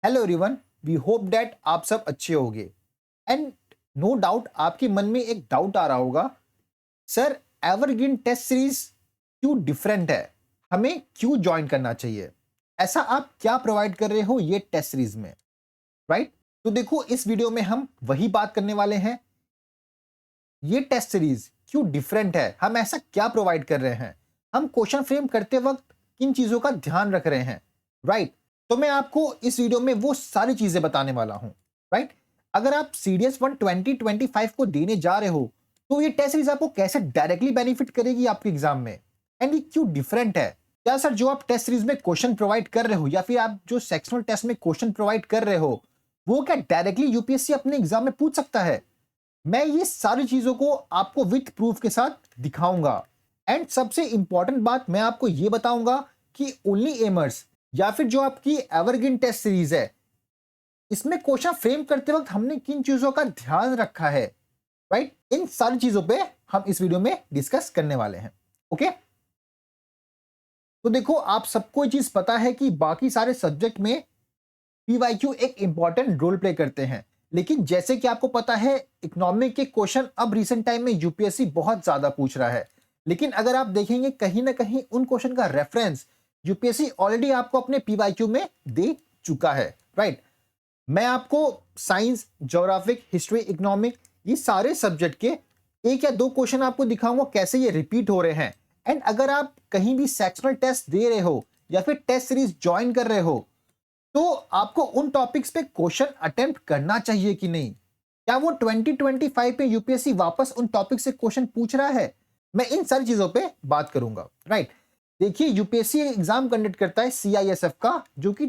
Hello everyone, we hope that आप सब अच्छे होंगे। एंड नो डाउट आपके मन में एक डाउट आ रहा होगा, सर एवरग्रीन टेस्ट सीरीज क्यों डिफरेंट है, हमें क्यों ज्वाइन करना चाहिए, ऐसा आप क्या प्रोवाइड कर रहे हो ये टेस्ट सीरीज में, राइट? तो देखो, इस वीडियो में हम वही बात करने वाले हैं। ये टेस्ट सीरीज क्यों डिफरेंट है, हम ऐसा क्या प्रोवाइड कर रहे हैं, हम क्वेश्चन फ्रेम करते वक्त किन चीजों का ध्यान रख रहे हैं, राइट? तो मैं आपको इस वीडियो में वो सारी चीजें बताने वाला हूं, राइट? अगर आप सीडीएस 1 2025 को देने जा रहे हो तो ये टेस्ट सीरीज आपको कैसे डायरेक्टली बेनिफिट करेगी आपके एग्जाम में, एंड ये क्यों डिफरेंट है। क्या सर जो आप टेस्ट सीरीज में क्वेश्चन प्रोवाइड कर रहे हो या फिर आप जो सेक्शनल टेस्ट में क्वेश्चन प्रोवाइड कर रहे हो वो क्या डायरेक्टली यूपीएससी अपने एग्जाम में पूछ सकता है? मैं ये सारी चीजों को आपको विथ प्रूफ के साथ दिखाऊंगा। एंड सबसे इंपॉर्टेंट बात मैं आपको ये बताऊंगा कि ओनली एमर्स या फिर जो आपकी एवरग्रीन टेस्ट सीरीज है इसमें क्वेश्चन फ्रेम करते वक्त हमने किन चीजों का ध्यान रखा है, राइट? इन सारी चीजों पे हम इस वीडियो में डिस्कस करने वाले हैं। ओके, तो देखो, आप सबको ये चीज पता है कि बाकी सारे सब्जेक्ट में पीवाईक्यू एक इंपॉर्टेंट रोल प्ले करते हैं, लेकिन जैसे कि आपको पता है इकोनॉमिक के क्वेश्चन अब रिसेंट टाइम में यूपीएससी बहुत ज्यादा पूछ रहा है। लेकिन अगर आप देखेंगे कहीं ना कहीं उन क्वेश्चन का रेफरेंस यूपीएससी ऑलरेडी आपको अपने पीवाईक्यू में दे चुका है, राइट? मैं आपको साइंस, ज्योग्राफिक, हिस्ट्री, इकोनॉमिक ये सारे सब्जेक्ट के एक या दो क्वेश्चन आपको दिखाऊंगा कैसे ये रिपीट हो रहे हैं। एंड अगर आप कहीं भी सेक्शनल टेस्ट दे रहे हो या फिर टेस्ट सीरीज ज्वाइन कर रहे हो तो आपको उन टॉपिक्स पे क्वेश्चन अटेम्प्ट करना चाहिए कि नहीं। क्या वो 2025 में यूपीएससी वापस उन टॉपिक से क्वेश्चन पूछ रहा है? मैं इन सारी चीजों पे बात करूंगा, राइट? देखिए, यूपीएससी एग्जाम कंडक्ट करता है सीआईएसएफ का, जो कि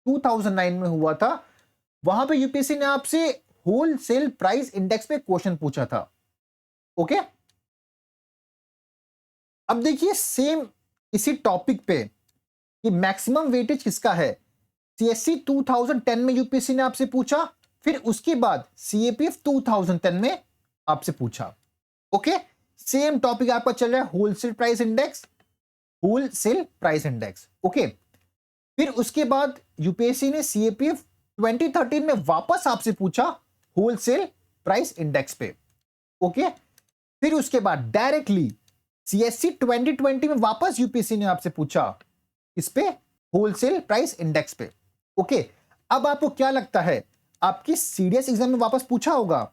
2009 में हुआ था। वहां पे यूपीएससी ने आपसे होलसेल प्राइस इंडेक्स पे क्वेश्चन पूछा था। ओके, अब देखिए सेम इसी टॉपिक पे कि मैक्सिमम वेटेज किसका है, सीएससी 2010 में यूपीएससी ने आपसे पूछा, फिर उसके बाद सीएपीएफ 2010 में आपसे पूछा। ओके, सेम टॉपिक आपका चल रहा है, wholesale price index, wholesale price index. Okay, फिर उसके बाद यूपीएससी ने सीएपीएफ 2013 में वापस आपसे पूछा होलसेल प्राइस इंडेक्स पे। ओके, फिर उसके बाद डायरेक्टली सीएससी 2020 में वापस यूपीएससी ने आपसे पूछा इस पे होलसेल प्राइस इंडेक्स पे। ओके, अब आपको क्या लगता है आपकी सीडीएस एग्जाम में वापस पूछा होगा?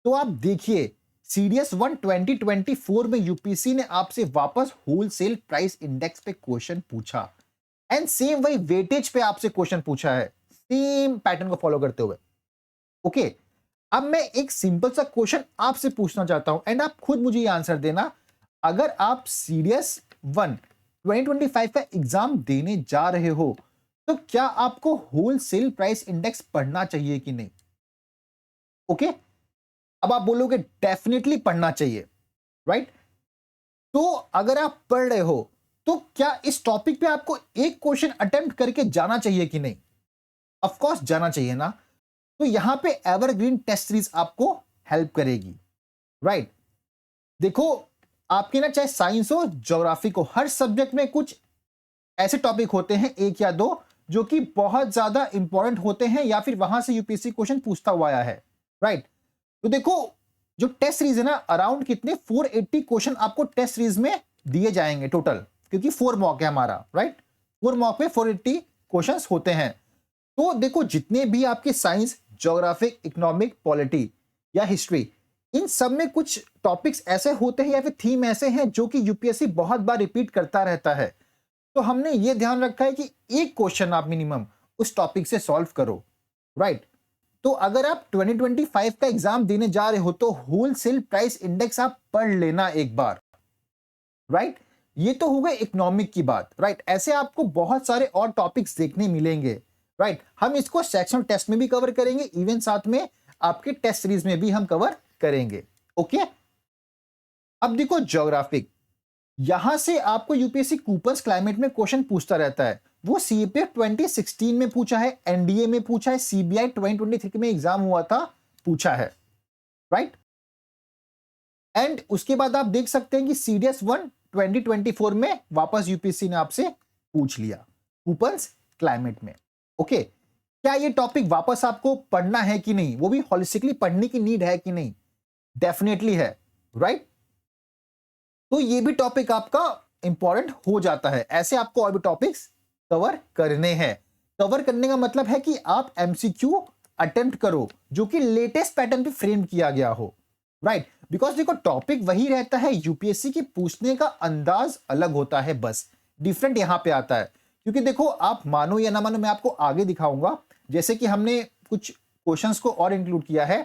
तो आप देखिए, सीडीएस 1 2024 में यूपीएससी ने आपसे वापस होलसेल प्राइस इंडेक्स पे क्वेश्चन पूछा एंड सेम वही वेटेज पे आपसे क्वेश्चन पूछा है, सेम पैटर्न को फॉलो करते हुए। ओके, अब मैं एक सिंपल सा क्वेश्चन आपसे पूछना चाहता हूं एंड आप खुद मुझे ये आंसर देना। अगर आप सीडीएस 1 2025 का एग्जाम देने जा रहे हो तो क्या आपको होलसेल प्राइस इंडेक्स पढ़ना चाहिए कि नहीं? ओके, अब आप बोलोगे डेफिनेटली पढ़ना चाहिए, राइट? तो अगर आप पढ़ रहे हो तो क्या इस टॉपिक पे आपको एक क्वेश्चन अटेम्प्ट करके जाना चाहिए कि नहीं? ऑफ कोर्स जाना चाहिए ना। तो यहां पे एवरग्रीन टेस्ट सीरीज आपको हेल्प करेगी, राइट? देखो, आपके ना चाहे साइंस हो, ज्योग्राफी हो, हर सब्जेक्ट में कुछ ऐसे टॉपिक होते हैं, एक या दो, जो कि बहुत ज्यादा इंपॉर्टेंट होते हैं या फिर वहां से यूपीएससी क्वेश्चन पूछता हुआ आया है, राइट? तो देखो, जो टेस्ट सीरीज है ना, अराउंड कितने 480 क्वेश्चन आपको टेस्ट सीरीज में दिए जाएंगे टोटल, क्योंकि 4 मॉक है हमारा, राइट? 4 मॉक में 480 क्वेश्चंस होते हैं। तो देखो, जितने भी आपके साइंस, ज्योग्राफिक, इकोनॉमिक, पॉलिटी या हिस्ट्री, इन सब में कुछ टॉपिक्स ऐसे होते हैं या फिर थीम ऐसे हैं जो कि यूपीएससी बहुत बार रिपीट करता रहता है। तो हमने ये ध्यान रखा है कि एक क्वेश्चन आप मिनिमम उस टॉपिक से सॉल्व करो, राइट? तो अगर आप 2025 का एग्जाम देने जा रहे हो तो होलसेल प्राइस इंडेक्स आप पढ़ लेना एक बार, राइट? ये तो हो गए इकोनॉमिक की बात, राइट? ऐसे आपको बहुत सारे और टॉपिक्स देखने मिलेंगे, राइट? हम इसको सेक्शनल टेस्ट में भी कवर करेंगे, इवन साथ में आपके टेस्ट सीरीज में भी हम कवर करेंगे। ओके, अब देखो ज्योग्राफिक, यहां से आपको यूपीएससी कूपर्स क्लाइमेट में क्वेश्चन पूछता रहता है। वो सीपीएफ 2016 में पूछा है, एनडीए में पूछा है, सीबीआई 2023 में एग्जाम हुआ था, पूछा है, राइट? एंड उसके बाद आप देख सकते हैं कि सीडीएस 1 2024 में वापस यूपीएससी ने आपसे पूछ लिया कूपर्स क्लाइमेट में। ओके, क्या ये टॉपिक वापस आपको पढ़ना है कि नहीं, वो भी होलिस्टिकली पढ़ने की नीड है कि नहीं? डेफिनेटली है, राइट? तो ये भी टॉपिक आपका इंपॉर्टेंट हो जाता है। ऐसे आपको और भी टॉपिक्स कवर करने हैं। कवर करने का मतलब है कि आप एमसीक्यू अटेम्प्ट करो जो कि लेटेस्ट पैटर्न पे फ्रेम किया गया हो, राइट? बिकॉज देखो टॉपिक वही रहता है, यूपीएससी की पूछने का अंदाज अलग होता है, बस डिफरेंट यहां पे आता है। क्योंकि देखो आप मानो या ना मानो, मैं आपको आगे दिखाऊंगा, जैसे कि हमने कुछ क्वेश्चंस को और इंक्लूड किया है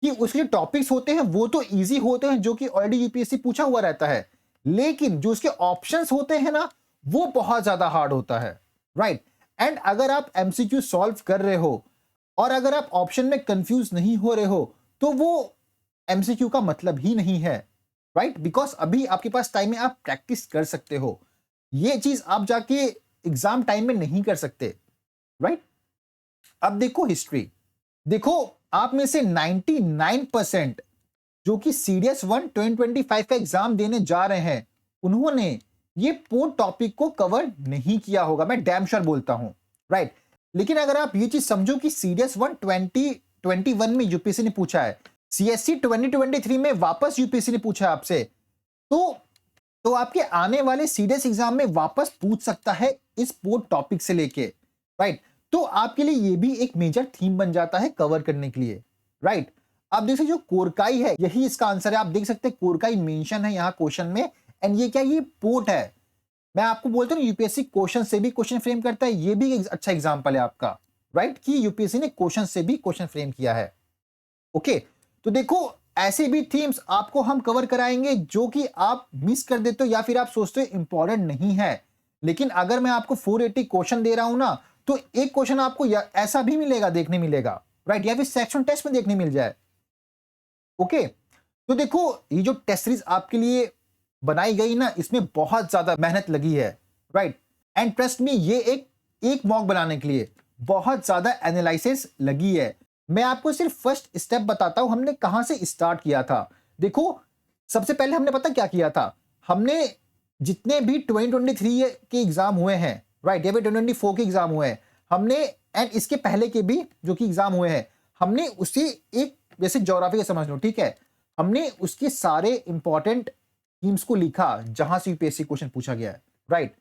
कि उसके टॉपिक्स होते हैं वो तो इजी होते हैं, जो कि ऑलरेडी यूपीएससी पूछा हुआ रहता है, लेकिन जो उसके ऑप्शंस होते हैं ना, वो बहुत ज्यादा हार्ड होता है, राइट? एंड अगर आप एमसीक्यू सॉल्व कर रहे हो और अगर आप ऑप्शन में कंफ्यूज नहीं हो रहे हो, तो वो एमसीक्यू का मतलब ही नहीं है, राइट? बिकॉज अभी आपके पास टाइम है, आप प्रैक्टिस कर सकते हो। ये चीज आप जाके एग्जाम टाइम में नहीं कर सकते, राइट? अब देखो हिस्ट्री, देखो आप में से 99% जो कि सीडीएस 1 2025 का एग्जाम देने जा रहे हैं, उन्होंने ये पोर्ट टॉपिक को कवर नहीं किया होगा, मैं डैम श्योर बोलता हूं, राइट? लेकिन अगर आप ये चीज समझो कि सीडीएस 1 2021 में यूपीएससी ने पूछा है, सीएससी 2023 में वापस यूपीएससी ने पूछा है आपसे, तो आपके आने वाले सीडीएस एग्जाम में वापस पूछ सकता है इस पोर्ट टॉपिक से लेके, राइट? तो आपके लिए ये भी एक मेजर थीम बन जाता है कवर करने के लिए, राइट? आप देख सकते जो कोरकाई है, यही इसका आंसर है। आप देख सकते हैं कोरकाई मेंशन है यहाँ क्वेश्चन में, एंड ये क्या, ये पोर्ट है। मैं आपको बोलता हूँ यूपीएससी क्वेश्चन से भी क्वेश्चन फ्रेम करता है, ये भी एक अच्छा एग्जांपल है आपका, राइट? कि यूपीएससी ने क्वेश्चन से भी क्वेश्चन फ्रेम किया है। ओके, तो देखो ऐसे भी थीम्स आपको हम कवर कराएंगे जो कि आप मिस कर देते हो या फिर आप सोचते हो इंपॉर्टेंट नहीं है। लेकिन अगर मैं आपको 480 क्वेश्चन दे रहा हूं ना, तो एक क्वेश्चन आपको ऐसा भी मिलेगा, देखने मिलेगा, राइट? या फिर सेक्शन टेस्ट में देखने मिल जाए। ओके, तो देखो ये जो टेस्ट सीरीज आपके लिए बनाई गई ना, इसमें बहुत ज्यादा मेहनत लगी है, राइट? एंड ट्रस्ट मी, ये एक मॉक बनाने के लिए बहुत ज्यादा एनालिसिस लगी है। मैं आपको सिर्फ फर्स्ट स्टेप बताता हूं, हमने कहां से स्टार्ट किया था। देखो सबसे पहले हमने पता क्या किया था, हमने जितने भी 2023 के एग्जाम हुए हैं, राइट, या फिर 2024 के एग्जाम हुए हैं, हमने, एंड इसके पहले के भी जो कि एग्जाम हुए हैं, हमने उसी एक, जैसे ज्योग्राफी का समझ लो, ठीक है, हमने उसके सारे इंपॉर्टेंट थीम्स को लिखा जहां से यूपीएससी क्वेश्चन पूछा गया है, राइट?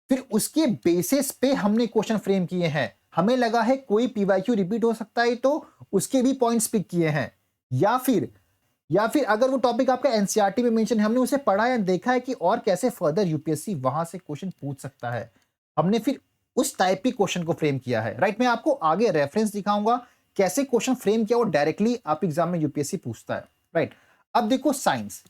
फिर उसके बेसिस पे हमने क्वेश्चन फ्रेम किए हैं। हमें लगा है कोई पीवाईक्यू रिपीट हो सकता है, तो उसके भी पॉइंट्स पिक किए हैं, या फिर अगर वो टॉपिक आपका एनसीईआरटी में मेंशन है, हमने उसे पढ़ा या देखा है कि और कैसे फर्दर यूपीएससी वहां से क्वेश्चन पूछ सकता है, हमने फिर उस टाइप के क्वेश्चन को फ्रेम किया है, राइट? मैं आपको आगे रेफरेंस दिखाऊंगा कैसे क्वेश्चन फ्रेम किया वो डायरेक्टली आप एग्जाम में यूपीएससी पूछता है, राइट? अब देखो साइंस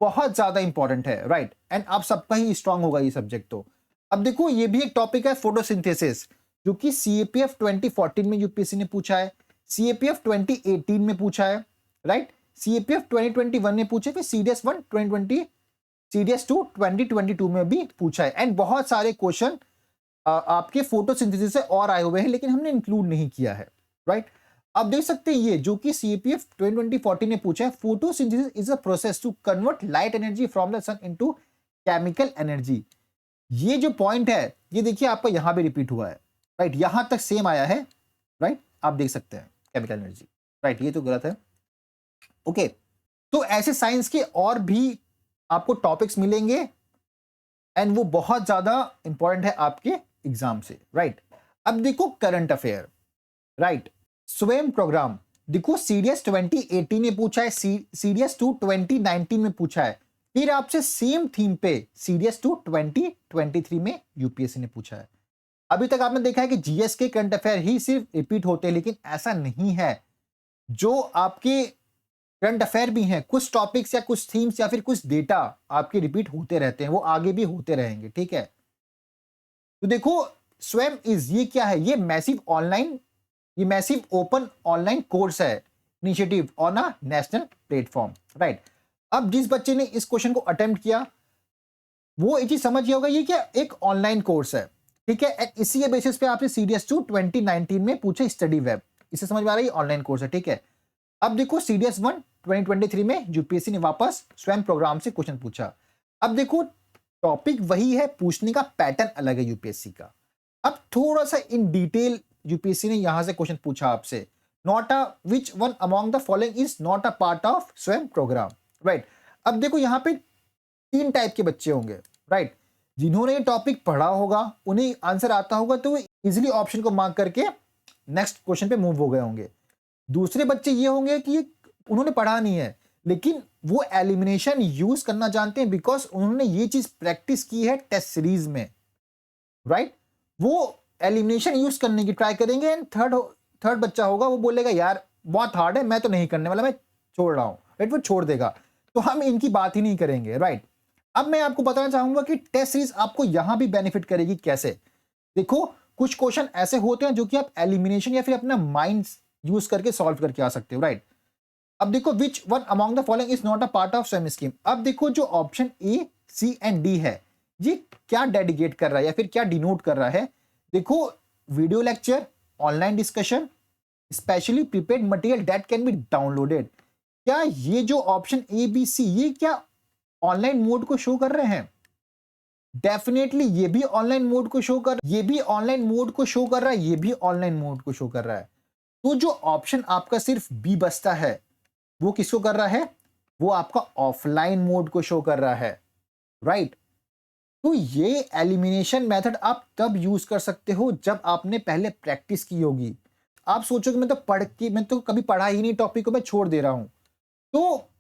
बहुत ज्यादा इंपॉर्टेंट है, राइट? एंड आप सबका ही स्ट्रांग होगा ये सब्जेक्ट। तो अब देखो ये भी एक टॉपिक है, फोटोसिंथेसिस, जो कि सीएपीएफ 2014 में यूपीएससी ने पूछा है, सीएपीएफ 2018 में पूछा है, राइट? सीएपीएफ 2021 में पूछे, फिर सीडीएस 1 2020, सीडीएस 2 2022 में भी पूछा है। एंड बहुत सारे क्वेश्चन आपके फोटोसिंथेसिस से और आए हुए हैं, लेकिन हमने इंक्लूड नहीं किया है, राइट? आप देख सकते हैं ये जो कि सीएपीएफ 2014 ने पूछा है, photosynthesis is a process to convert light energy from the sun into chemical energy. ये जो पॉइंट है, ये देखिए आपका यहां भी रिपीट हुआ है, राइट? यहां तक सेम आया है, राइट? आप देख सकते हैं केमिकल एनर्जी, राइट? ये तो गलत है। ओके, तो ऐसे साइंस के और भी आपको टॉपिक्स मिलेंगे, एंड वो बहुत ज्यादा इंपॉर्टेंट है आपके एग्जाम से, राइट? अब देखो करंट अफेयर, राइट? स्वयं प्रोग्राम, देखो सीडीएस 2018 में पूछा है, सीडीएस 2 2019 में पूछा है, फिर आपसे सेम थीम पे सीडीएस 2 2023 में यूपीएससी ने पूछा है। अभी तक आपने देखा है कि जीएस के करंट अफेयर ही सिर्फ रिपीट होते हैं, लेकिन ऐसा नहीं है। जो आपके करंट अफेयर भी हैं, कुछ टॉपिक्स या कुछ थीम्स या फिर कुछ डेटा आपके रिपीट होते रहते हैं, वो आगे भी होते रहेंगे, ठीक है? तो देखो स्वयं इज, ये क्या है, ये मैसिव ओपन ऑनलाइन कोर्स है, initiative on a national platform, right? अब जिस बच्चे ने इस क्वेश्चन को अटेम्प्ट किया, वो एक चीज समझ गया होगा, ये क्या एक ऑनलाइन कोर्स है, ठीक है? इसी के बेसिस पे आपसे सीडीएस 2 2019 में पूछे स्टडी वेब, इसे समझ में आ रहा है, ऑनलाइन कोर्स है, ठीक है? अब देखो सीडीएस 1 2023 में यूपीएससी ने वापस स्वयं प्रोग्राम से क्वेश्चन पूछा। अब देखो टॉपिक वही है, पूछने का पैटर्न अलग है यूपीएससी का। अब थोड़ा सा इन डिटेल यूपीएससी ने यहां से क्वेश्चन पूछा आपसे, not a which one among the following is not a part of स्वयं प्रोग्राम, राइट। अब देखो यहाँ पे 3 टाइप के बच्चे होंगे, राइट। जिन्होंने ये टॉपिक पढ़ा होगा, उन्हें आंसर आता होगा, तो वो इजिली ऑप्शन को मार्क करके नेक्स्ट क्वेश्चन पे मूव हो गए होंगे। दूसरे बच्चे ये होंगे कि उन्होंने पढ़ा नहीं है, लेकिन वो एलिमिनेशन यूज करना जानते हैं बिकॉज उन्होंने ये चीज प्रैक्टिस की है टेस्ट सीरीज में, राइट। वो एलिमिनेशन यूज करने की ट्राई करेंगे। एंड थर्ड बच्चा होगा, वो बोलेगा यार बहुत हार्ड है, मैं तो नहीं करने वाला, मैं छोड़ रहा हूं, राइट। वो छोड़ देगा, तो हम इनकी बात ही नहीं करेंगे, राइट। अब मैं आपको बताना चाहूंगा कि टेस्ट सीरीज आपको यहां भी बेनिफिट करेगी कैसे। देखो कुछ क्वेश्चन ऐसे होते हैं जो कि आप एलिमिनेशन या फिर अपना माइंड यूज करके सॉल्व करके आ सकते हो, राइट। अब देखो which one among the following is not a part of Swayam scheme. अब देखो जो option A, C and D है, ये क्या डेडिकेट कर रहा है या फिर क्या डिनोट कर रहा है। देखो video lecture, online discussion, specially prepared material that can be downloaded. क्या ये जो ऑप्शन ए बी सी, ये क्या ऑनलाइन मोड को शो कर रहे हैं? डेफिनेटली ये भी ऑनलाइन मोड को शो कर, ये भी ऑनलाइन मोड को शो कर रहा है, ये भी ऑनलाइन मोड को शो कर रहा है। तो जो ऑप्शन आपका सिर्फ बी बचता है, वो किसको कर रहा है? वो आपका ऑफलाइन मोड को शो कर रहा है, राइट। तो ये एलिमिनेशन मेथड आप तब यूज कर सकते हो जब आपने पहले प्रैक्टिस की होगी। आप सोचोगे मैं तो कभी पढ़ा ही नहीं टॉपिक को, मैं छोड़ दे रहा हूं, तो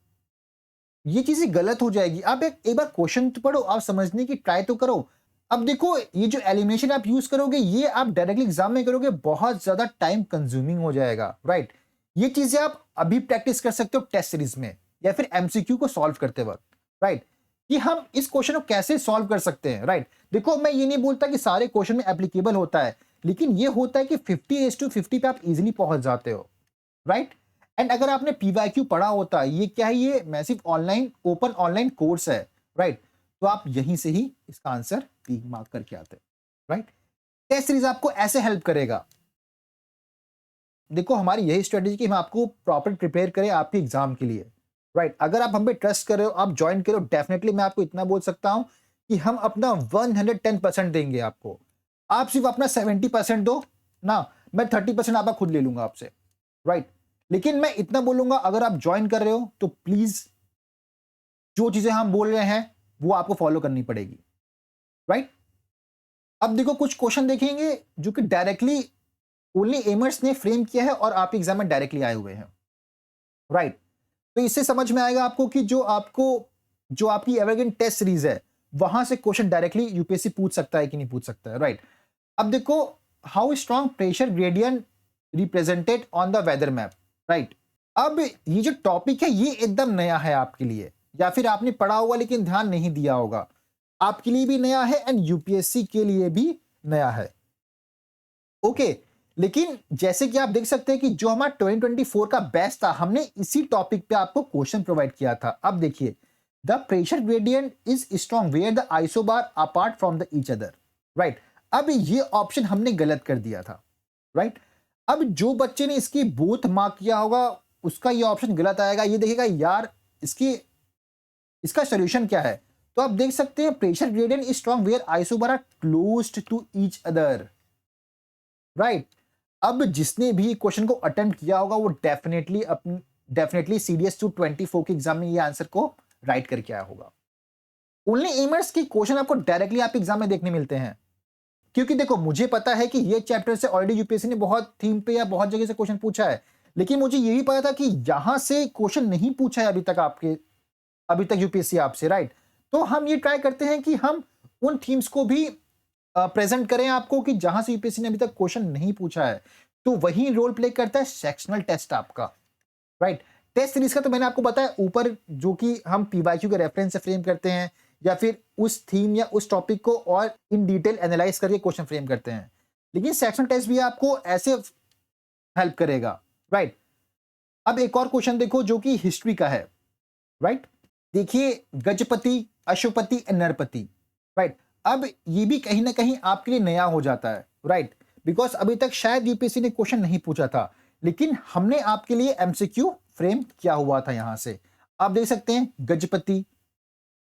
ये चीजें गलत हो जाएगी। आप एक बार क्वेश्चन तो पढ़ो, आप समझने की ट्राई तो करो। अब देखो ये जो एलिमिनेशन आप यूज करोगे, ये आप डायरेक्टली एग्जाम में करोगे, बहुत ज्यादा टाइम कंज्यूमिंग हो जाएगा, राइट। ये चीजें आप अभी प्रैक्टिस कर सकते हो टेस्ट सीरीज में या फिर एमसीक्यू को सॉल्व करते वक्त, राइट, कि हम इस क्वेश्चन को कैसे सॉल्व कर सकते हैं, राइट। देखो मैं ये नहीं बोलता कि सारे क्वेश्चन में एप्लीकेबल होता है, लेकिन ये होता है कि 50:50 पे आप इजिली पहुंच जाते हो, राइट। एंड अगर आपने पीवाईक्यू पढ़ा होता है, ये क्या है, ये massive online open online course है, राइट, तो आप यहीं से ही इसका आंसर टिक मार्क करके आते हैं, राइट। टेस्ट सीरीज आपको ऐसे हेल्प करेगा। देखो हमारी यही स्ट्रेटेजी कि हम आपको प्रॉपर प्रिपेयर करें आपके एग्जाम के लिए, राइट। अगर आप हम पे ट्रस्ट कर रहे हो, आप ज्वाइन करो, डेफिनेटली मैं आपको इतना बोल सकता हूं कि हम अपना 110% देंगे आपको। आप सिर्फ अपना 70% दो ना, मैं 30% आपका खुद ले लूंगा आपसे, राइट। लेकिन मैं इतना बोलूंगा, अगर आप ज्वाइन कर रहे हो तो प्लीज जो चीजें हम बोल रहे हैं वो आपको फॉलो करनी पड़ेगी, राइट। अब देखो कुछ क्वेश्चन देखेंगे जो कि डायरेक्टली ओनली एमर्स ने फ्रेम किया है और आपके एग्जाम में डायरेक्टली आए हुए हैं, राइट। तो इससे समझ में आएगा आपको कि जो आपकी एवरग्रीन टेस्ट सीरीज है, वहां से क्वेश्चन डायरेक्टली यूपीएससी पूछ सकता है कि नहीं पूछ सकता है, राइट। अब देखो how strong pressure gradient represented on the weather map, right. अब ये जो टॉपिक है ये एकदम नया है आपके लिए, या फिर आपने पढ़ा होगा लेकिन ध्यान नहीं दिया होगा, आपके लिए भी नया है एंड यूपीएससी के लिए भी नया है, ओके। लेकिन जैसे कि आप देख सकते हैं कि जो हमारा 2024 का बेस्ट था, हमने इसी टॉपिक पे आपको क्वेश्चन प्रोवाइड किया था। अब देखिए, the pressure gradient is strong where the isobar apart from the each other, right. अब ये ऑप्शन हमने गलत कर दिया था, राइट। अब जो बच्चे ने इसकी बोथ मार्क किया होगा, उसका ये ऑप्शन गलत आएगा। ये देखिएगा यार इसका सॉल्यूशन क्या है, तो आप देख सकते हैं pressure gradient is strong where isobar are closed to each other, right. अब जिसने भी क्वेश्चन को अटेम्प्ट किया होगा वो डेफिनेटली सीडीएस 224 के एग्जाम में ये आंसर को राइट करके आया होगा। ओनली एमर्स की क्वेश्चन आपको डायरेक्टली आप एग्जाम में देखने मिलते हैं, क्योंकि देखो मुझे पता है कि ये चैप्टर से ऑलरेडी यूपीएससी ने बहुत थीम पे या बहुत जगह से क्वेश्चन पूछा है, लेकिन मुझे ये भी पता था कि यहां से क्वेश्चन नहीं पूछा है अभी तक यूपीएससी आपसे, राइट। तो हम ये ट्राई करते हैं कि हम उन थीम्स को भी प्रेजेंट करें आपको कि जहां से यूपीएससी ने अभी तक क्वेश्चन नहीं पूछा है। तो वही रोल प्ले करता है सेक्शनल टेस्ट आपका, राइट। टेस्ट सीरीज का तो मैंने आपको बताया ऊपर, जो कि हम पीवाईक्यू के रेफरेंस से फ्रेम करते हैं या फिर उस थीम या उस टॉपिक को और इन डिटेल एनालाइज करके क्वेश्चन फ्रेम करते हैं। लेकिन सेक्शनल टेस्ट भी आपको ऐसे हेल्प करेगा, राइट। अब एक और क्वेश्चन देखो जो कि हिस्ट्री का है, राइट। देखिए गजपति, अशुपति एंड नरपति, राइट। अब ये भी कहीं ना कहीं आपके लिए नया हो जाता है, राइट, बिकॉज अभी तक शायद यूपीएससी ने क्वेश्चन नहीं पूछा था, लेकिन हमने आपके लिए एमसीक्यू फ्रेम किया हुआ था। यहां से आप देख सकते हैं गजपति,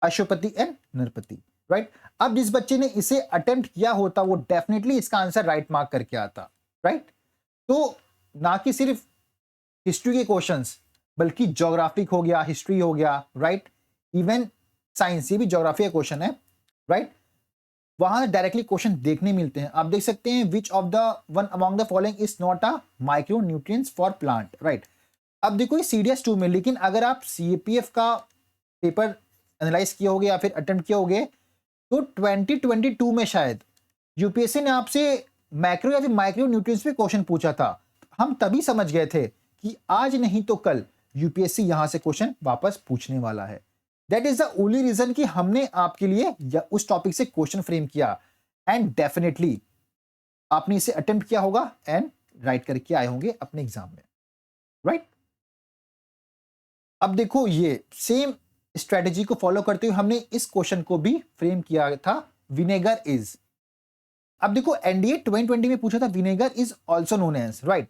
अशुपति एंड नरपति, राइट। अब जिस बच्चे ने इसे अटेम्प्ट किया होता वो डेफिनेटली इसका आंसर राइट मार्क करके आता, राइट। तो ना कि सिर्फ हिस्ट्री के क्वेश्चंस, बल्कि ज्योग्राफिक हो गया, हिस्ट्री हो गया, राइट, इवन साइंस, ये भी ज्योग्राफी का क्वेश्चन है, राइट। वहां डायरेक्टली क्वेश्चन देखने मिलते हैं। आप देख सकते हैं which of the one among the following is not a micro nutrients for plant, right. अब देखो ये CDS 2 में, लेकिन अगर आप CAPF का पेपर एनालाइज किए होगे या फिर अटेम्प्ट किए होगे तो 2022 में शायद यूपीएससी ने आपसे मैक्रो या फिर माइक्रो न्यूट्रिएंट्स पे क्वेश्चन पूछा था। हम तभी समझ गए थे कि आज नहीं तो कल यूपीएससी यहां से क्वेश्चन वापस पूछने वाला है। That is the only reason कि हमने आपके लिए उस टॉपिक से क्वेश्चन फ्रेम किया, एंड डेफिनेटली आपने इसे अटेम्प्ट किया होगा एंड राइट करके आए होंगे अपने एग्जाम में, राइट। अब देखो ये सेम स्ट्रेटेजी को फॉलो करते हुए हमने इस क्वेश्चन को भी फ्रेम किया था, विनेगर इज। अब देखो एनडीए 2020 में पूछा था vinegar is also known as, right.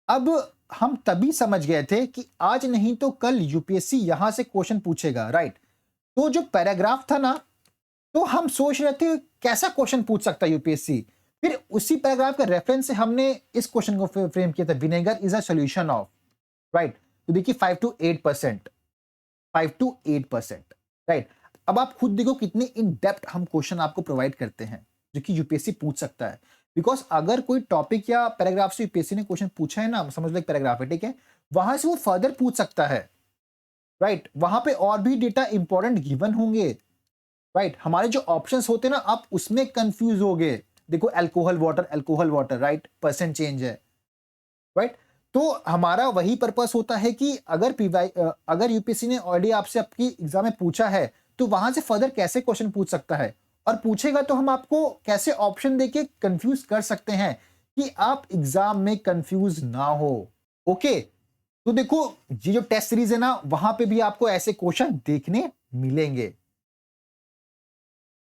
अब हम तभी समझ गए थे कि आज नहीं तो कल यूपीएससी यहां से क्वेश्चन पूछेगा, राइट। तो जो पैराग्राफ था ना, तो हम सोच रहे थे कैसा क्वेश्चन पूछ सकता है यूपीएससी, फिर उसी पैराग्राफ के रेफरेंस से हमने इस क्वेश्चन को फ्रेम किया था, vinegar is a solution of, right. तो देखिए 5 to 8%, 5 to 8%, राइट। अब आप खुद देखो कितने इन डेप्थ हम क्वेश्चन आपको प्रोवाइड करते हैं जो कि यूपीएससी पूछ सकता है। बिकॉज अगर कोई टॉपिक या पैराग्राफ से यूपीएससी ने क्वेश्चन पूछा है ना, समझ लो एक पैराग्राफ है, ठीक है, वहां से वो फर्दर पूछ सकता है, राइट। वहां पे और भी डेटा इंपॉर्टेंट गिवन होंगे, राइट। हमारे जो ऑप्शंस होते हैं ना, आप उसमें कंफ्यूज होगे। देखो alcohol water, right, percent change है, राइट। तो हमारा वही पर्पस होता है कि अगर यूपीएससी ने ऑलरेडी आपसे आपकी एग्जाम में पूछा है तो वहां से फर्दर कैसे क्वेश्चन पूछ सकता है, और पूछेगा तो हम आपको कैसे ऑप्शन देके कंफ्यूज कर सकते हैं कि आप एग्जाम में कंफ्यूज ना हो। ओके, तो देखो ये जो टेस्ट सीरीज है ना, वहां पे भी आपको ऐसे क्वेश्चन देखने मिलेंगे।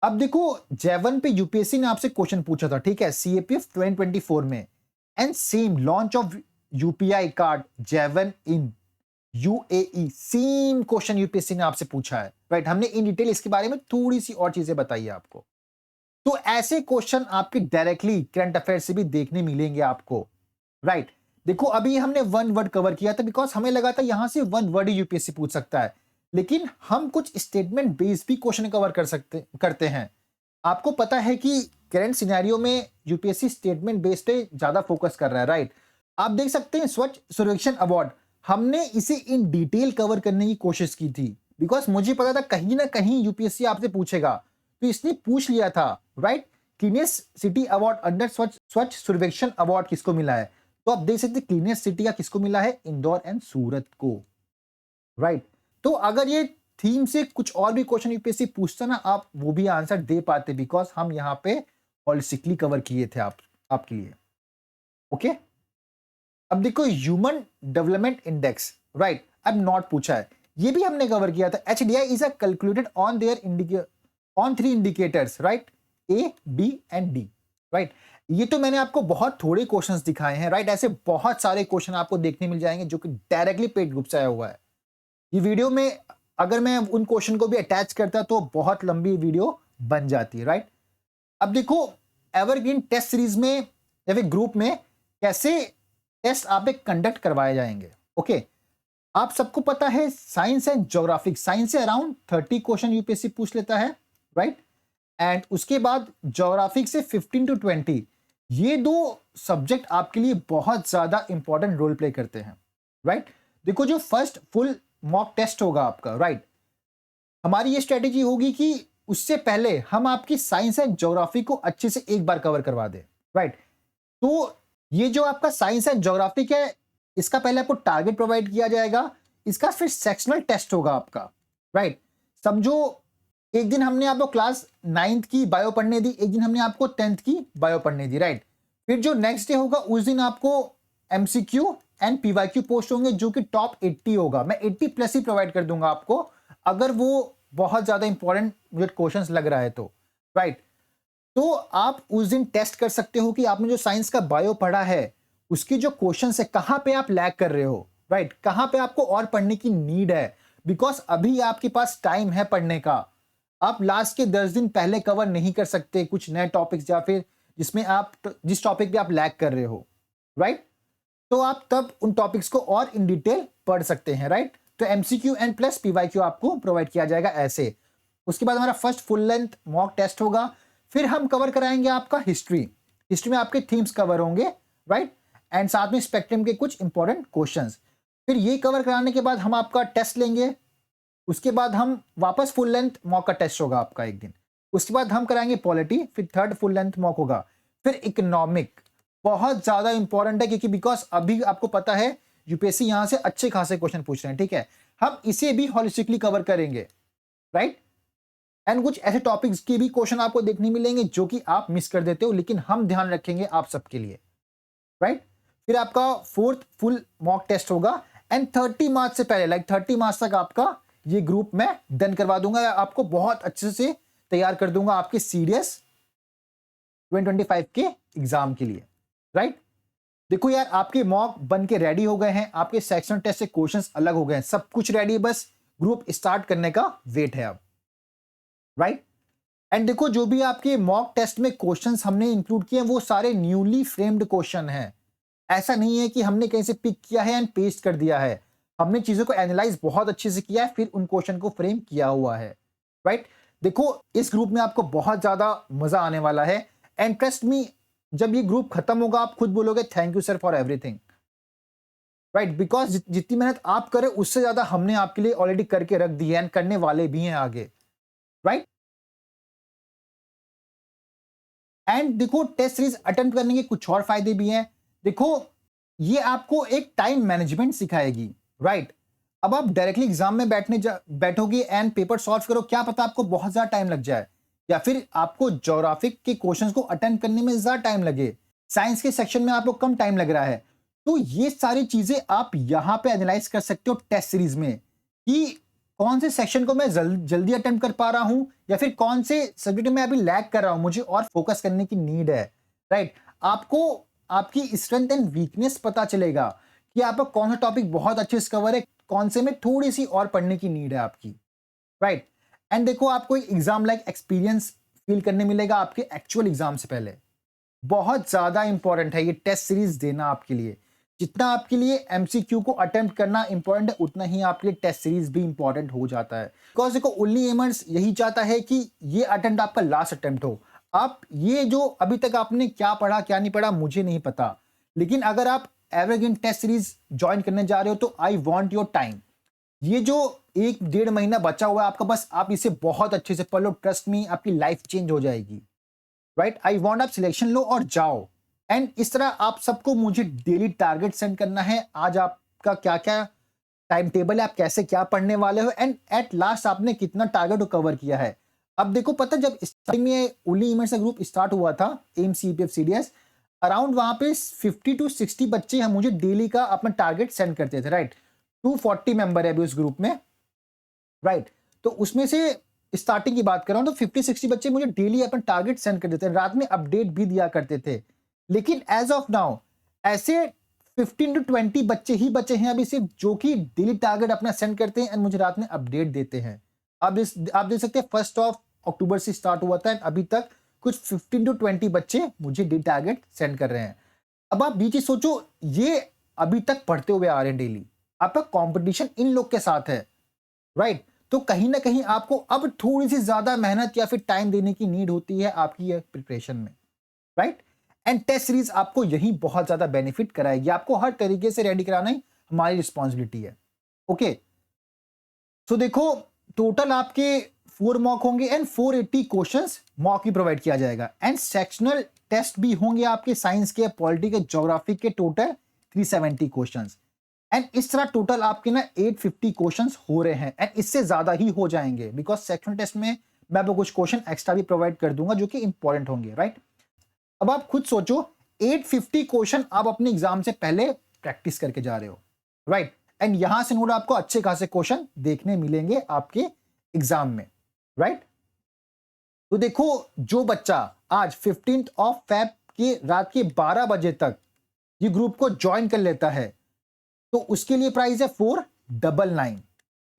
अब देखो J1 पे यूपीएससी ने आपसे क्वेश्चन पूछा था, ठीक है, CAPF 2024 में, and same launch of UPI card J1 in UAE, same question UPSC ने आपसे पूछा है, राइट। हमने इन डिटेल इसके बारे में थोड़ी सी और चीजें बताई है आपको। तो ऐसे क्वेश्चन आपके डायरेक्टली करंट अफेयर से भी देखने मिलेंगे आपको, राइट। देखो अभी हमने वन वर्ड कवर किया था बिकॉज हमें लगा था यहां से वन वर्ड ही यूपीएससी पूछ सकता है, लेकिन हम कुछ स्टेटमेंट बेस्ड भी क्वेश्चन कवर करते हैं। आपको पता है कि करंट सिनेरियो में यूपीएससी स्टेटमेंट बेस्ड पे ज्यादा फोकस कर रहा है, राइट। आप देख सकते हैं स्वच्छ सर्वेक्षण अवार्ड, हमने इसे इन डिटेल कवर करने की कोशिश की थी बिकॉज मुझे पता था कहीं ना कहीं यूपीएससी आपसे पूछेगा, तो इसने पूछ लिया था, right. Cleanest city award under स्वच्छ सर्वेक्षण अवार्ड किसको मिला है, तो आप देख सकते हैं क्लीनेस्ट सिटी का किसको मिला है, इंदौर एंड सूरत को, राइट। तो अगर ये थीम से कुछ और भी क्वेश्चन यूपीएससी पूछता ना, आप वो भी आंसर दे पाते बिकॉज हम यहां पे होलिस्टिकली कवर किए थे आपके लिए। ओके, अब देखो ह्यूमन डेवलपमेंट इंडेक्स, राइट, अब नॉट पूछा है, ये भी हमने कवर किया था। HDI is a calculated on their on 3 indicators, right, A, B and D, right. ये तो मैंने आपको बहुत थोड़े क्वेश्चंस दिखाए हैं, राइट। ऐसे बहुत सारे क्वेश्चन आपको देखने मिल जाएंगे जो कि डायरेक्टली पेड ग्रुप से आया हुआ है। ये वीडियो में अगर मैं उन क्वेश्चन को भी अटैच करता तो बहुत लंबी वीडियो बन जाती है, राइट। अब देखो एवरग्रीन टेस्ट सीरीज में या फिर ग्रुप में कैसे टेस्ट आप कंडक्ट करवाए जाएंगे। ओके, आप सबको पता है साइंस एंड ज्योग्राफिक, साइंस से अराउंड 30 क्वेश्चन यूपीएससी पूछ लेता है, राइट। एंड उसके बाद ज्योग्राफिक से 15 to 20, ये दो सब्जेक्ट आपके लिए बहुत ज्यादा इंपॉर्टेंट रोल प्ले करते हैं, राइट। देखो जो फर्स्ट फुल मॉक टेस्ट होगा आपका, राइट, हमारी ये स्ट्रेटेजी होगी कि उससे पहले हम आपकी साइंस एंड ज्योग्राफी को अच्छे से एक बार कवर करवा दें, राइट। तो ये जो आपका साइंस एंड ज्योग्राफिक है, इसका पहले आपको टारगेट प्रोवाइड किया जाएगा, इसका फिर सेक्शनल टेस्ट होगा आपका, राइट। समझो एक दिन हमने आपको क्लास 9th की बायो पढ़ने दी, एक दिन हमने आपको 10th की बायो पढ़ने दी, राइट। फिर जो नेक्स्ट डे होगा उस दिन आपको MCQ एंड PYQ पोस्ट होंगे जो कि टॉप 80 होगा। मैं 80+ ही प्रोवाइड कर दूंगा आपको अगर वो बहुत ज्यादा इंपॉर्टेंट मुझे क्वेश्चंस लग रहा है तो, राइट। तो आप उस दिन टेस्ट कर सकते हो कि आपने जो साइंस का बायो पढ़ा है उसकी जो क्वेश्चन है कहां पे आप लैग कर रहे हो, राइट, कहां पे आपको और पढ़ने की नीड है। बिकॉज अभी आपके पास टाइम है पढ़ने का, आप लास्ट के 10 दिन पहले कवर नहीं कर सकते कुछ नए टॉपिक्स या फिर जिसमें आप जिस टॉपिक पे आप लैग कर रहे हो, राइट। तो आप तब उन टॉपिक्स को और इन डिटेल पढ़ सकते हैं, राइट। तो एमसीक्यू एंड प्लस पीवाईक्यू आपको प्रोवाइड किया जाएगा ऐसे। उसके बाद हमारा first full length mock test होगा। फिर हम कवर कराएंगे आपका हिस्ट्री। हिस्ट्री में आपके थीम्स कवर होंगे, राइट, एंड साथ में स्पेक्ट्रम के कुछ इंपॉर्टेंट क्वेश्चंस। फिर ये कवर कराने के बाद हम आपका टेस्ट लेंगे। उसके बाद हम वापस फुल लेंथ मॉक का टेस्ट होगा आपका एक दिन। उसके बाद हम कराएंगे पॉलिटी, फिर थर्ड फुल लेंथ मॉक होगा। फिर इकोनॉमिक बहुत ज्यादा इंपॉर्टेंट है, क्योंकि बिकॉज अभी आपको पता है यूपीएससी यहां से अच्छे खासे क्वेश्चन पूछ रहे हैं, ठीक है। हम इसे भी हॉलिस्टिकली कवर करेंगे, राइट। एंड कुछ ऐसे टॉपिक्स के भी क्वेश्चन आपको देखने मिलेंगे जो कि आप मिस कर देते हो, लेकिन हम ध्यान रखेंगे आप सबके लिए, राइट। फिर आपका फोर्थ फुल मॉक टेस्ट होगा एंड 30 मार्च से पहले, लाइक 30 मार्च तक आपका ये ग्रुप मैं डन करवा दूंगा, आपको बहुत अच्छे से तैयार कर दूंगा आपके सीडीएस 2025 के एग्जाम के लिए, राइट। देखो यार, आपके मॉक बन के रेडी हो गए हैं, आपके सेक्शन टेस्ट से क्वेश्चंस अलग हो गए हैं, सब कुछ रेडी है, बस ग्रुप स्टार्ट करने का वेट है अब, राइट। एंड देखो, जो भी आपके मॉक टेस्ट में क्वेश्चंस हमने इंक्लूड किए हैं वो सारे न्यूली फ्रेम्ड क्वेश्चन हैं। ऐसा नहीं है कि हमने कहीं से पिक किया है एंड पेस्ट कर दिया है। हमने चीजों को एनालाइज बहुत अच्छे से किया है, फिर उन क्वेश्चन को फ्रेम किया हुआ है, राइट। देखो, इस ग्रुप में आपको बहुत ज्यादा मजा आने वाला है एंड ट्रस्ट मी, जब ये ग्रुप खत्म होगा आप खुद बोलोगे thank you sir for everything, right. Because जितनी मेहनत आप करें उससे ज्यादा हमने आपके लिए ऑलरेडी करके रख दी है एंड करने वाले भी हैं आगे, राइट। एंड देखो, टेस्ट सीरीज अटेम्प्ट करने के कुछ और फायदे भी हैं। देखो, ये आपको एक टाइम मैनेजमेंट सिखाएगी, राइट। अब आप डायरेक्टली एग्जाम में बैठोगे एंड पेपर सॉल्व करो, क्या पता आपको बहुत ज्यादा टाइम लग जाए, या फिर आपको ज्योग्राफिक के क्वेश्चंस को अटेम्प्ट करने में ज्यादा टाइम लगे, साइंस के सेक्शन में आपको कम टाइम लग रहा है। तो ये सारी चीजें आप यहां पे एनालाइज कर सकते हो टेस्ट सीरीज में, कि कौन से सेक्शन को मैं जल्दी अटेम्प्ट कर पा रहा हूं, या फिर कौन से सब्जेक्ट में अभी लैग कर रहा हूं, मुझे और फोकस करने की नीड है, राइट। आपको आपकी स्ट्रेंथ एंड वीकनेस पता चलेगा कि आपका कौन सा टॉपिक बहुत अच्छे से कवर है, कौन से में थोड़ी सी और पढ़ने की नीड है आपकी, राइट। एंड देखो, आपको एग्जाम लाइक एक्सपीरियंस फील करने मिलेगा आपके एक्चुअल एग्जाम से पहले। बहुत ज्यादा इंपॉर्टेंट है ये टेस्ट सीरीज देना आपके लिए। जितना आपके लिए एमसीक्यू को अटेम्प्ट करना इंपॉर्टेंट है, उतना ही आपके लिए टेस्ट सीरीज भी इंपॉर्टेंट हो जाता है। बिकॉज देखो, ओनली एमर्स यही चाहता है कि ये अटेम्प्ट आपका लास्ट अटेम्प्ट हो। आप ये जो अभी तक आपने क्या पढ़ा क्या नहीं पढ़ा मुझे नहीं पता, लेकिन अगर आप एवरग्रीन टेस्ट सीरीज ज्वाइन करने जा रहे हो तो आई वॉन्ट योर टाइम। ये जो 1-1.5 महीना बचा हुआ है आपका, बस आप इसे बहुत अच्छे से पढ़ लो, ट्रस्ट मी आपकी लाइफ चेंज हो जाएगी, राइट। आई वॉन्ट आप सिलेक्शन लो और जाओ। एंड इस तरह आप सबको मुझे डेली टारगेट सेंड करना है, आज आपका क्या क्या टाइम टेबल है, आप कैसे क्या पढ़ने वाले हो, एंड एट लास्ट आपने कितना टारगेट को कवर किया है। अब देखो, पता जब स्टार्टिंग में ओनली इमेज का ग्रुप स्टार्ट हुआ था एम सीपीएफ सीडीएस, अराउंड वहां पे 50 to 60 बच्चे हम मुझे डेली का अपना टारगेट सेंड करते थे, राइट। 240 मेंबर है अभी उस ग्रुप में, राइट। तो उसमें से स्टार्टिंग की बात कर रहा हूं तो 50-60 बच्चे मुझे डेली अपना टारगेट सेंड कर देते थे, रात में अपडेट भी दिया करते थे। लेकिन एज ऑफ नाउ ऐसे 15 to 20 बच्चे ही बचे हैं अभी सिर्फ, जो कि डेली टारगेट अपना सेंड करते हैं एंड मुझे रात में अपडेट देते हैं। आप देख सकते हैं 1 अक्टूबर से स्टार्ट हुआ था एंड अभी तक कुछ 15 to 20 बच्चे मुझे डेली टारगेट सेंड कर रहे हैं। अब आप ये चीज सोचो, ये अभी तक पढ़ते हुए आ रहे हैं डेली, आपका कंपटीशन इन लोग के साथ है, राइट। तो कहीं ना कहीं आपको अब थोड़ी सी ज्यादा मेहनत या फिर टाइम देने की नीड होती है आपकी प्रिपरेशन में, राइट। एंड टेस्ट सीरीज आपको यही बहुत ज्यादा बेनिफिट कराएगी, आपको हर तरीके से रेडी कराना ही हमारी रिस्पॉन्सिबिलिटी है, ओके। तो देखो, टोटल आपके 4 मॉक होंगे and 480 questions mock he provide किया जाएगा, एंड सेक्शनल टेस्ट भी होंगे आपके साइंस के, पॉलिटी के, ज्योग्राफी के, टोटल 370 क्वेश्चंस। एंड इस तरह टोटल आपके ना 850 क्वेश्चंस हो रहे हैं, एंड इससे ज्यादा ही हो जाएंगे बिकॉज सेक्शनल टेस्ट में मैं आपको कुछ क्वेश्चन एक्स्ट्रा भी प्रोवाइड कर दूंगा जो कि इंपॉर्टेंट होंगे, राइट। अब आप खुद सोचो, 850 क्वेश्चन आप अपने एग्जाम से पहले प्रैक्टिस करके जा रहे हो, राइट। एंड यहां से नोट आपको अच्छे खासे क्वेश्चन देखने मिलेंगे आपके एग्जाम में, राइट। तो देखो, जो बच्चा आज 15 फेब के रात के 12 बजे तक ये ग्रुप को ज्वाइन कर लेता है तो उसके लिए प्राइस है 499,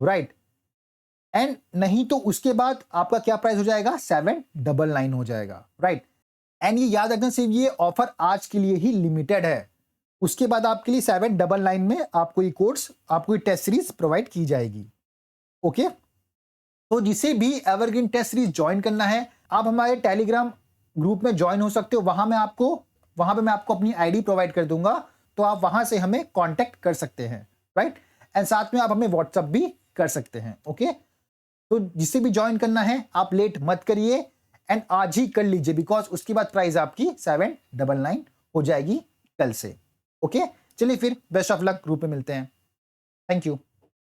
राइट। एंड नहीं तो उसके बाद आपका क्या प्राइस हो जाएगा, 799 हो जाएगा, राइट। एंड ये याद रखना, सिर्फ ये ऑफर आज के लिए ही लिमिटेड है, उसके बाद आपके लिए 799 में आपको ये कोर्स, आपको ये टेस्ट सीरीज प्रोवाइड की जाएगी। ओके, तो जिसे भी एवरग्रीन टेस्ट सीरीज ज्वाइन करना है, आप हमारे टेलीग्राम ग्रुप में ज्वाइन हो सकते हो। वहां पे मैं आपको अपनी आईडी प्रोवाइड कर दूंगा, तो आप वहां से हमें कांटेक्ट कर सकते हैं, राइट। एंड साथ में आप हमें व्हाट्सअप भी कर सकते हैं। ओके, तो जिसे भी ज्वाइन करना है आप लेट मत करिए एंड आज ही कर लीजिए, बिकॉज उसके बाद प्राइस आपकी 799 हो जाएगी कल से। ओके, चलिए फिर बेस्ट ऑफ लक, ग्रुप में मिलते हैं। Thank you.